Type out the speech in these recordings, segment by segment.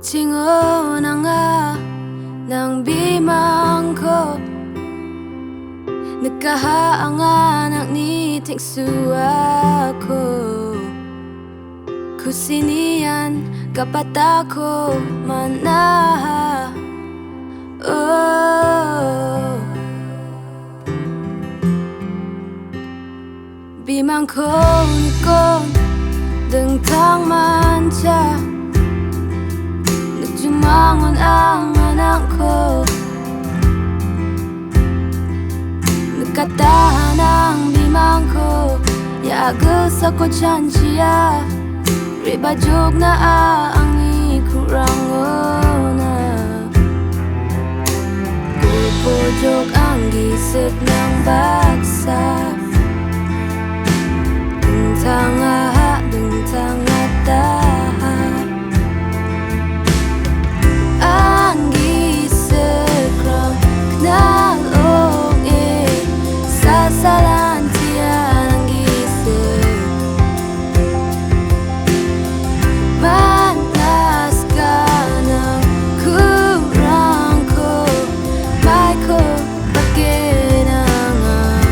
Nagtingo na nga ng bimang ko, nagkahaangan ang niting suwa ko. Kusinian kapatako manaha. Oh, bimang ko nikong dengtang manca, nagjumangon ang anak ko. Nagkatahan ang bimang ko, yaagos ako dyan siya. Ribajog na ang ikurangona, pupujog ang gisip ng bagsa. Dungtanga-taha ang gisip kong nalong sasalan siya ang gisip. Manas ka ng kurang ko, may ko pakinangan.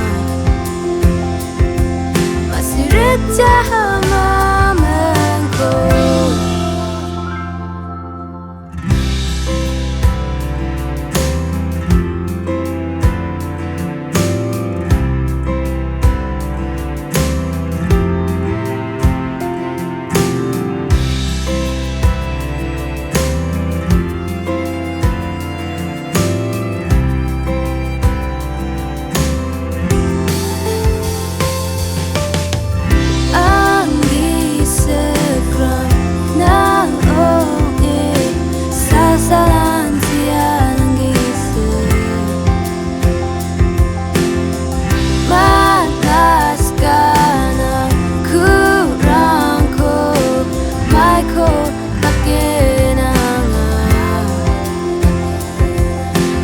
Masirit siya maman ko.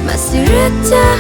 Masirit siya